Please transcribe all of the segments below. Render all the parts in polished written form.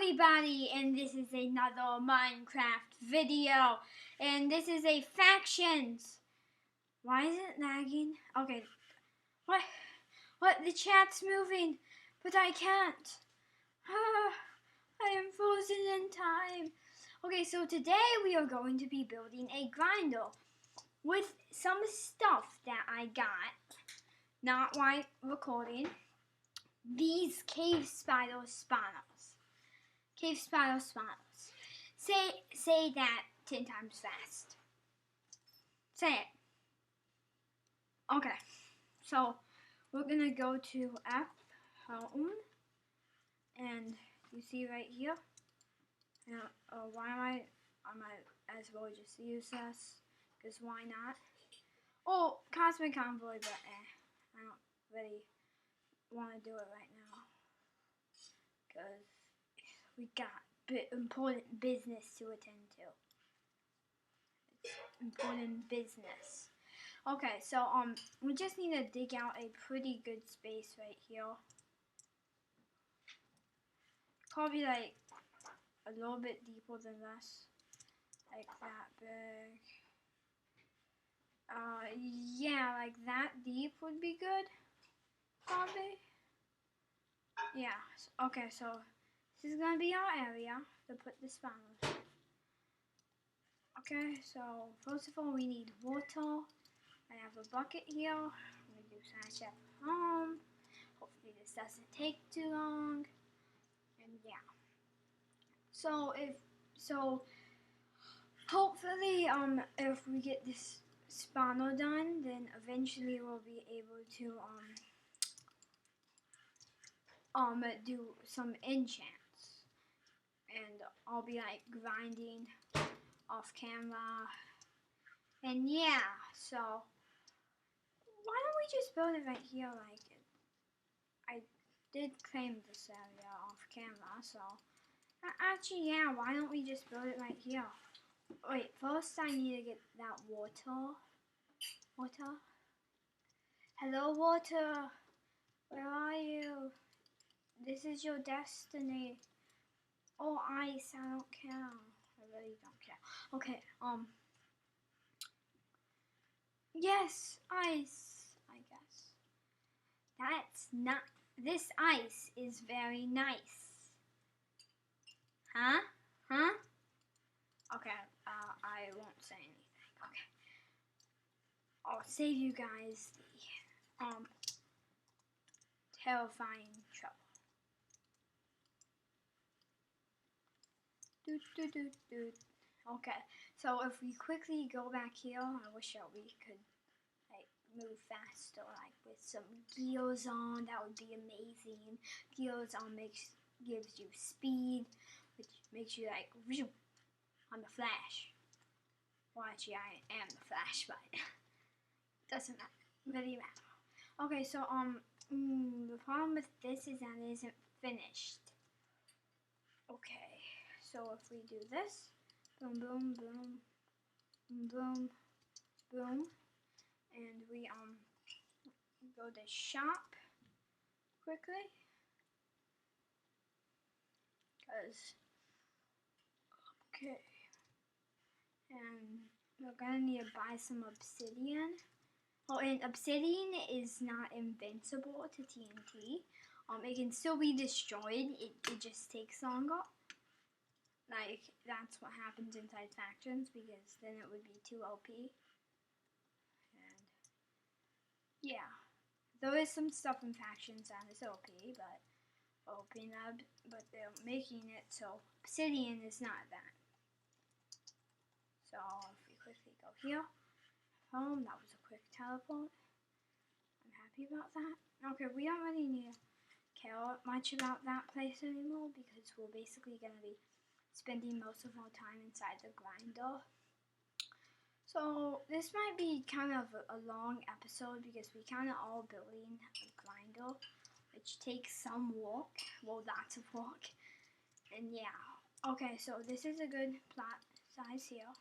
everybody, and this is another Minecraft video, and this is a factions. Why is it lagging? Okay, what? The chat's moving, but I can't. I am frozen in time. Okay, so today we are going to be building a grinder with some stuff that I got, not while recording. These cave spider spawners. Cave spider spawners. Say that 10 times fast. Say it. Okay. So we're gonna go to app home, and you see right here. Why I might as well just use this, because why not? Oh, Cosmic Convoy, but I don't really want to do it right now, because we got important business to attend to. It's important business. Okay, so we just need to dig out a pretty good space right here. Probably like a little bit deeper than this, like that big. Yeah, like that deep would be good, probably. Yeah. Okay, so this is gonna be our area to put the spawners. Okay, so first of all we need water. I have a bucket here. I'm gonna do Science Chef home. Hopefully this doesn't take too long. And yeah. So hopefully if we get this spawner done, then eventually we'll be able to do some enchants. And I'll be like grinding off camera. And yeah, so why don't we just build it right here? Like, I did claim this area off camera, so actually, yeah, why don't we just build it right here? Wait, first I need to get that water. Water? Hello, water. Where are you? This is your destiny. Oh, ice, I don't care. I really don't care. Okay, yes, ice, I guess. That's not, this ice is very nice. Huh? Huh? Okay, I won't say anything. Okay. I'll save you guys the, terrifying trouble. Okay, so if we quickly go back here, I wish that we could like move faster, like with some gears on. That would be amazing. Gears on gives you speed, which makes you like on the Flash. Well, actually, I am the Flash, but doesn't really matter. Okay, so the problem with this is that it isn't finished. Okay, so if we do this, boom, boom, boom, boom, boom, and we go to shop quickly, cause okay, and we're gonna need to buy some obsidian. Oh, and obsidian is not invincible to TNT. It can still be destroyed. It just takes longer. Like, that's what happens inside factions, because then it would be too OP. And yeah, there is some stuff in factions that is OP, but they're making it so obsidian is not that. So if we quickly go here, home, that was a quick teleport. I'm happy about that. Okay, we don't really need to care much about that place anymore, because we're basically going to be spending most of our time inside the grinder. So this might be kind of a long episode, because we kind of all building a grinder, which takes some work, well, lots of work. And yeah, okay, so this is a good plot size here.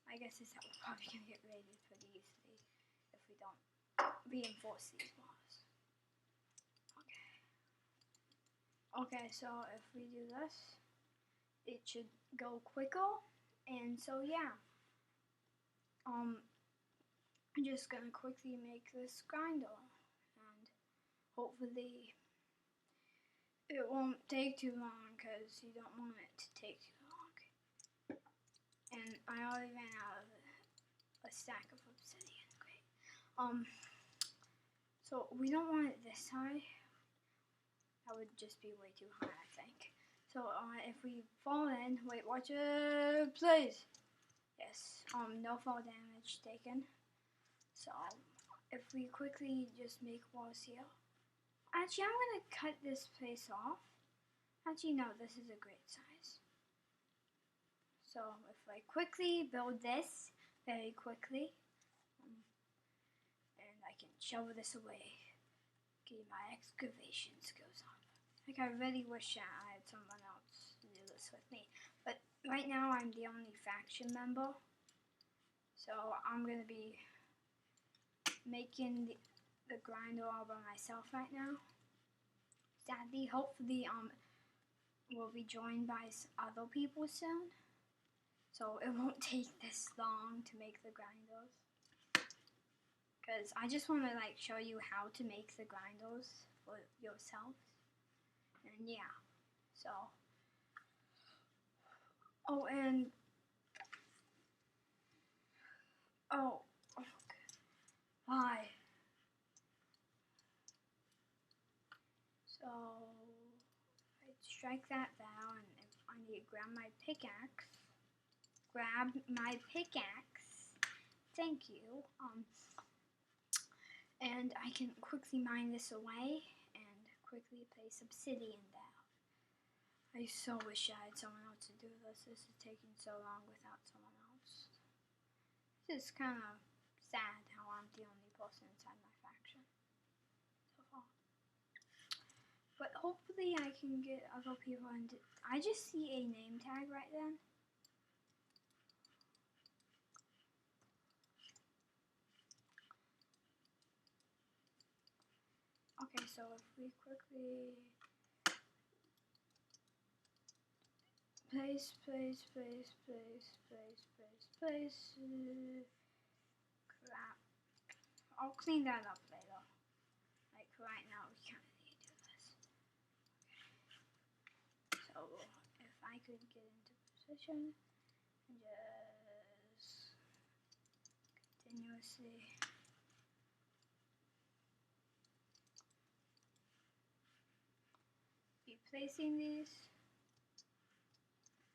I guess this we're probably gonna get raided pretty easily if we don't reinforce these walls. Okay. Okay, so if we do this, it should go quicker. And so yeah, I'm just gonna quickly make this grinder, and hopefully it won't take too long because you don't want it to take too long. And I already ran out of a stack of obsidian. Great. So we don't want it this high. That would just be way too high, I think. So if we fall in, wait, watch it, please. Yes. No fall damage taken. So if we quickly just make walls here. Actually, I'm gonna cut this place off. Actually, no, this is a great size. So if I quickly build this very quickly, and I can shovel this away, get my excavation skills on. Like, I really wish I had someone else to do this with me. But right now, I'm the only faction member. So I'm gonna be making the grinder all by myself right now. Sadly, hopefully, we'll be joined by other people soon. So it won't take this long to make the grinders. Because I just want to like show you how to make the grinders for yourself. And yeah, so. Oh, and. Oh, okay. Why? So, I strike that down, and I need to grab my pickaxe. Thank you. And I can quickly mine this away and quickly place obsidian down. I so wish I had someone else to do this. This is taking so long without someone else. This is kind of sad how I'm the only person inside my faction so far. But hopefully I can get other people into. I just see a name tag right then. Okay, so if we quickly place. Crap. I'll clean that up later. Like right now, we kind of need to do this. So if I could get into position and just continuously. Be placing these.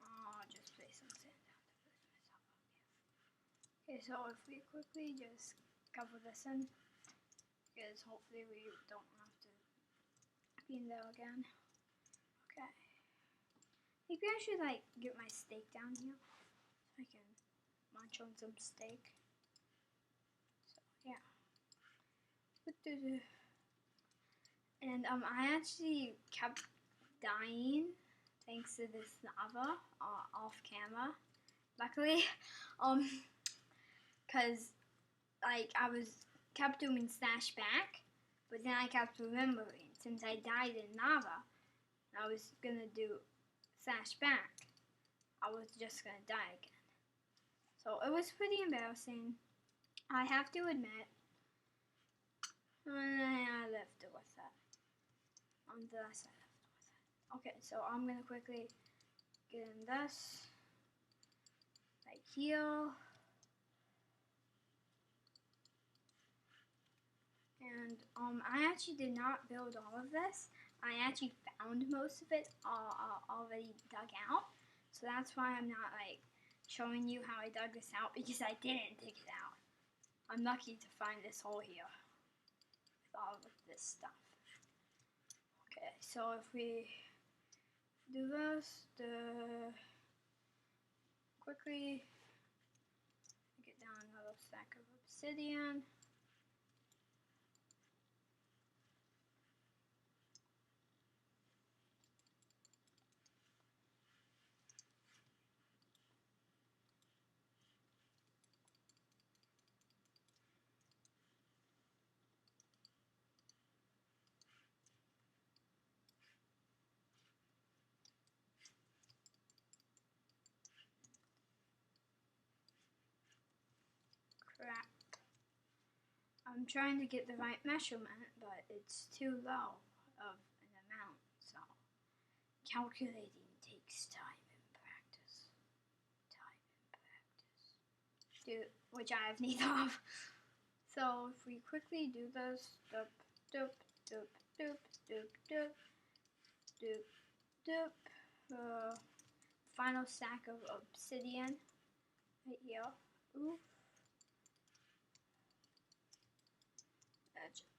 I'll just place some sand down to boost myself up here. Okay, so if we quickly just cover this in, because hopefully we don't have to be in there again. Okay. Maybe I should like get my steak down here so I can munch on some steak. So yeah. And I actually kept dying thanks to this lava off camera. Luckily, cause like I was kept doing slash back, but then I kept remembering since I died in lava, I was gonna do slash back. I was just gonna die again. So it was pretty embarrassing. I have to admit. I left it with that. On the last side, I left it with that. Okay, so I'm gonna quickly get in this right here. And I actually did not build all of this. I actually found most of it already dug out. So that's why I'm not like showing you how I dug this out, because I didn't dig it out. I'm lucky to find this hole here with all of this stuff. Okay, so if we do this, quickly get down another stack of obsidian. I'm trying to get the right measurement, but it's too low of an amount, so calculating takes time and practice. Which I have neither of. So if we quickly do this, doop, doop, doop, doop, doop, doop, doop, doop. Final stack of obsidian right here. Ooh.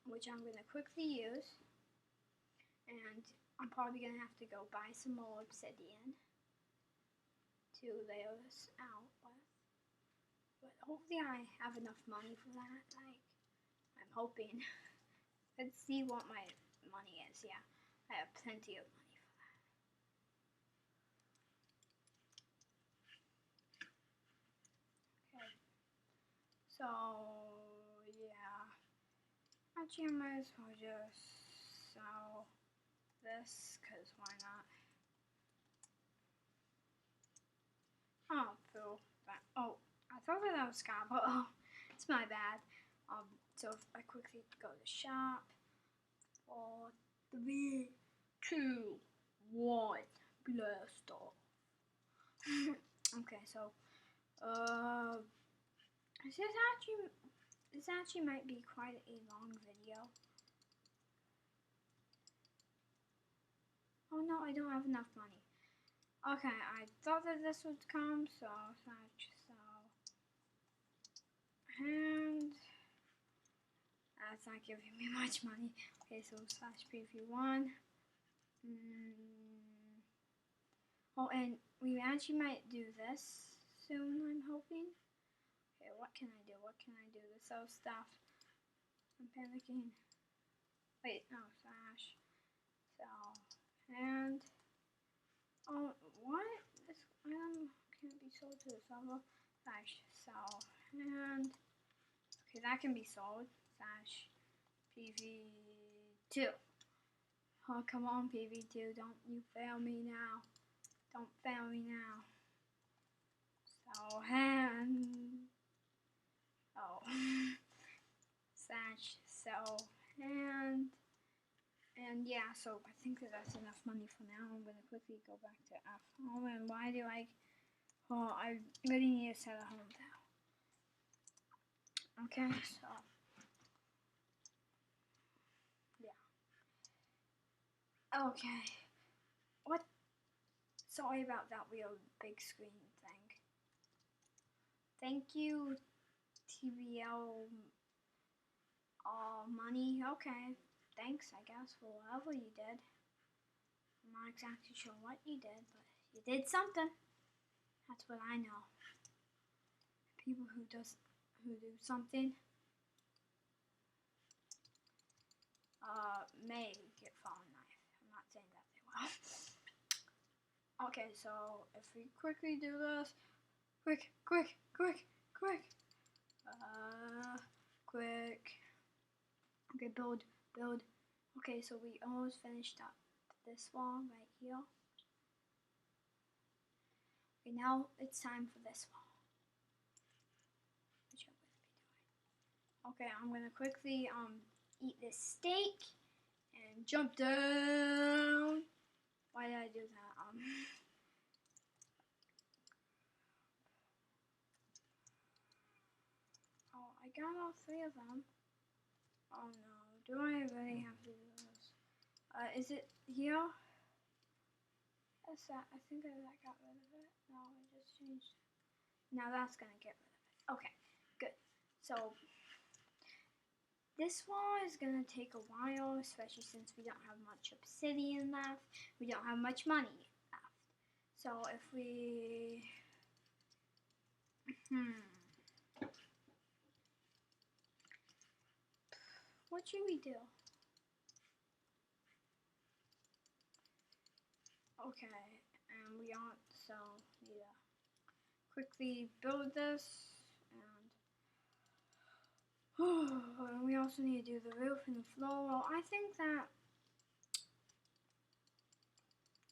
Which I'm gonna quickly use, and I'm probably gonna have to go buy some more obsidian to lay this out with. But hopefully I have enough money for that. Like, I'm hoping. Let's see what my money is. Yeah, I have plenty of money for that. Okay. So, yeah. Actually, I might as well just sell this, because why not? Oh, Phil. Oh, I thought that was Scott, but oh, it's my bad. So if I quickly go to shop, 4, 3, 2, 1, blast off. Okay, so this actually might be quite a long video. Oh no, I don't have enough money. Okay, I thought that this would come, so and that's not giving me much money. Okay, so slash preview 1. Oh, and we actually might do this soon, I'm hoping. Okay, what can I do? What can I do to sell stuff? I'm panicking. Wait, no, slash sell and oh, what? This item can't be sold to the server. Slash sell and okay, that can be sold. Slash PV2. Oh, come on, PV2, don't you fail me now. Don't fail me now. So, hand. Oh. Slash sell hand. And yeah, so I think that that's enough money for now. I'm going to quickly go back to F. Oh, and why do I. Oh, I really need to set a home now. Okay, so. Okay. What? Sorry about that real big screen thing. Thank you, TBL money. Okay. Thanks, I guess, for whatever you did. I'm not exactly sure what you did, but you did something. That's what I know. People who do something may get fallen knife. I'm not saying that they will. Okay, so if we quickly do this, quick. Okay, build. Okay, so we almost finished up this wall right here. Okay, now it's time for this wall. Which I'm gonna be doing. Okay, I'm gonna quickly eat this steak and jump down. Why did I do that? Oh, I got all 3 of them. Oh no, do I really have to do this? Is it here? That's that. I think I got rid of it. No, I just changed it. Now that's gonna get rid of it. Okay, good. So this wall is gonna take a while, especially since we don't have much obsidian left. We don't have much money left. So if we what should we do? Okay, and we also need to quickly build this, and we also need to do the roof and the floor. Well, I think that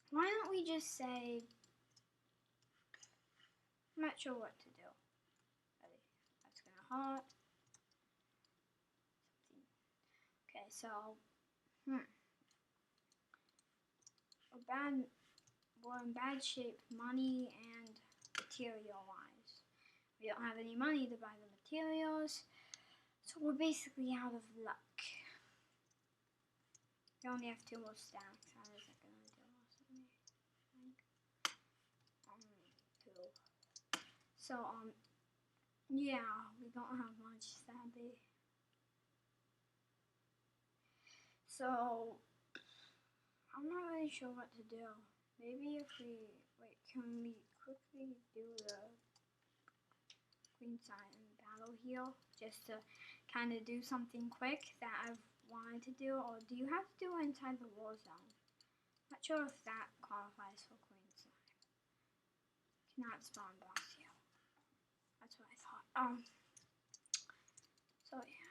why don't we just say I'm not sure what to do. Ready? That's gonna hurt. so we're in bad shape, money and material wise. We don't have any money to buy the materials, so we're basically out of luck. We only have 2 more stacks. How is it gonna do us? 2. So yeah, we don't have much, sadly. So I'm not really sure what to do. Maybe if we wait, can we quickly do the queen side and battle heal just to kind of do something quick that I've wanted to do, or do you have to do it inside the war zone? Not sure if that qualifies for queen side. Cannot spawn boss heal. That's what I thought. So yeah.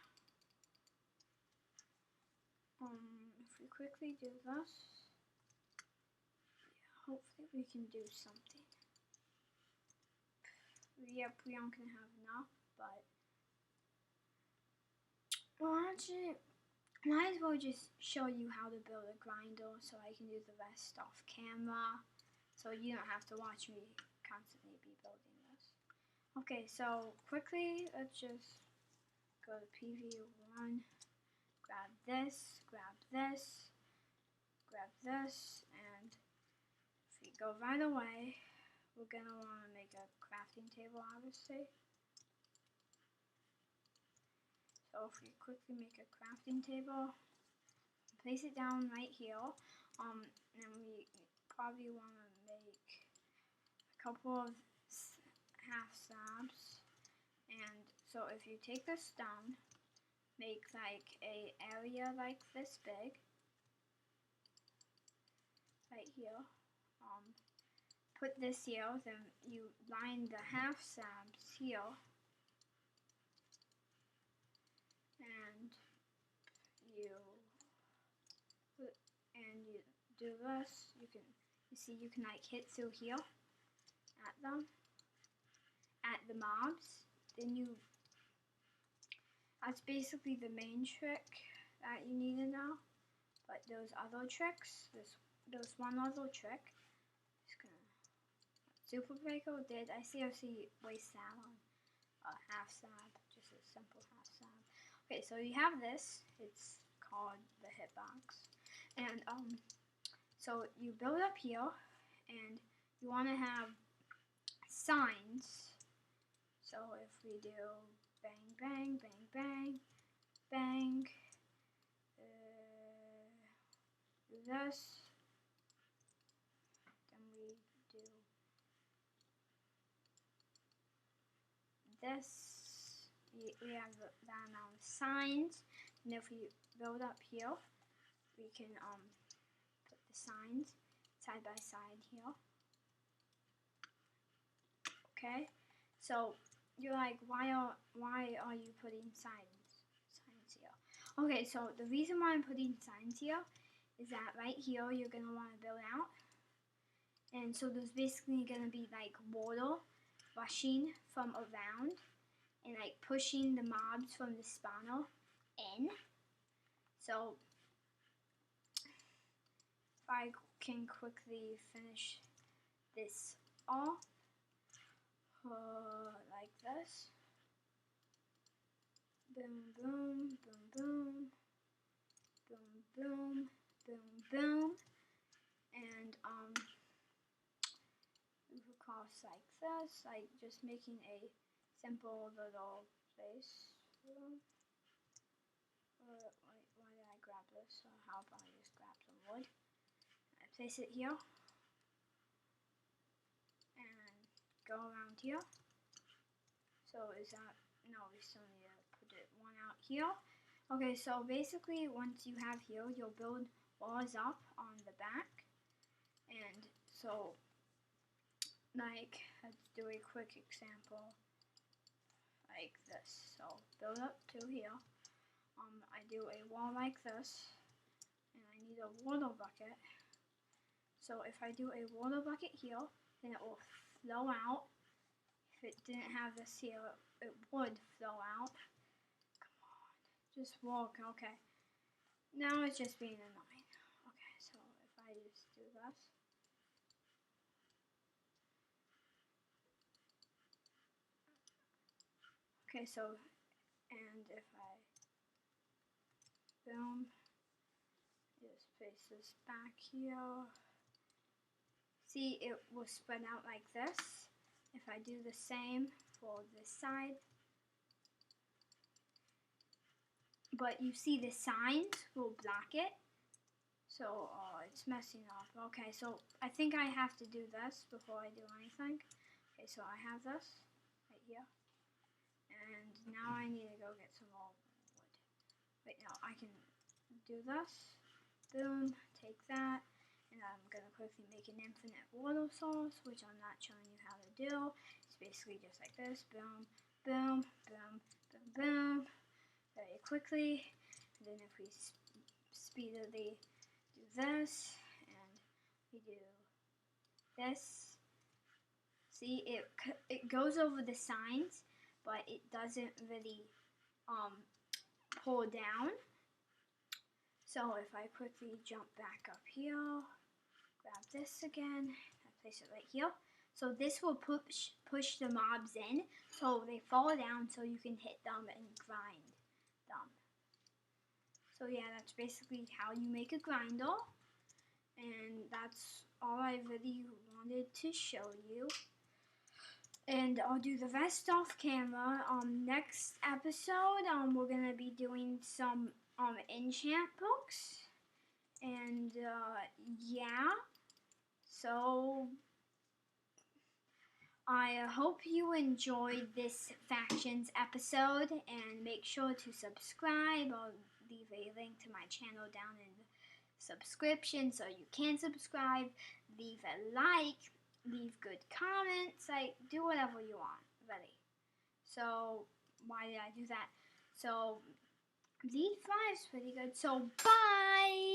If we quickly do this, yeah, hopefully we can do something. Yep, we aren't gonna have enough, but well, actually, might as well just show you how to build a grinder so I can do the rest off camera, so you don't have to watch me constantly be building this. Okay, so quickly, let's just go to PV1. Grab this, grab this, grab this, and if we go right away, we're gonna want to make a crafting table, obviously. So if we quickly make a crafting table, place it down right here, and we probably want to make a couple of half slabs, and so if you take the stone, make like a area like this big, right here, put this here, then you line the half slabs here, and you do this, you see you can like hit through here at them, at the mobs, then that's basically the main trick that you need to know. But there's other tricks. There's one other trick. Just gonna super breaker did I see waste salad, half slab, just a simple half slab. Okay, so you have this. It's called the hitbox, and so you build up here, and you want to have signs. So if we do bang, bang, bang, bang, bang, do this, then we do this, we have that amount of signs, and if we build up here, we can put the signs side by side here. Okay, so you're like, why are you putting signs here? Okay, so the reason why I'm putting signs here is that right here you're gonna want to build out, and so there's basically gonna be like water rushing from around and like pushing the mobs from the spawner in. So if I can quickly finish this off, like this. Boom, boom, boom, boom, boom, boom, boom, boom, and move across like this, like just making a simple little place. Wait, why did I grab this? So how about I just grab some wood? I place it here, and go around here. So is that, no, we still need to put it one out here. Okay, so basically once you have here, you'll build walls up on the back. And so, like, let's do a quick example like this. So build up to here. I do a wall like this, and I need a water bucket. So if I do a water bucket here, then it will flow out. If it didn't have this here, it would flow out. Come on, just walk, okay. Now it's just being annoying. Okay, so if I just do this. Okay, so, and if I, boom, just place this back here. See, it will spread out like this. If I do the same for this side. But you see the signs will block it. So, it's messing up. Okay, so I think I have to do this before I do anything. Okay, so I have this right here. And now I need to go get some more wood. Wait, no, I can do this. Boom, take that. And I'm going to quickly make an infinite water source, which I'm not showing you how to do. It's basically just like this. Boom, boom, boom, boom, boom. Very quickly. And then if we speedily do this, and we do this. See, it goes over the signs, but it doesn't really pull down. So if I quickly jump back up here, grab this again, I place it right here. So this will push the mobs in, so they fall down, so you can hit them and grind them. So yeah, that's basically how you make a grinder, and that's all I really wanted to show you. And I'll do the rest off camera. Next episode, we're gonna be doing some enchant books, and yeah. So I hope you enjoyed this Factions episode, and make sure to subscribe. I'll leave a link to my channel down in the subscription so you can subscribe. Leave a like, leave good comments, like do whatever you want, really. So why did I do that? So these 5's pretty good. So bye!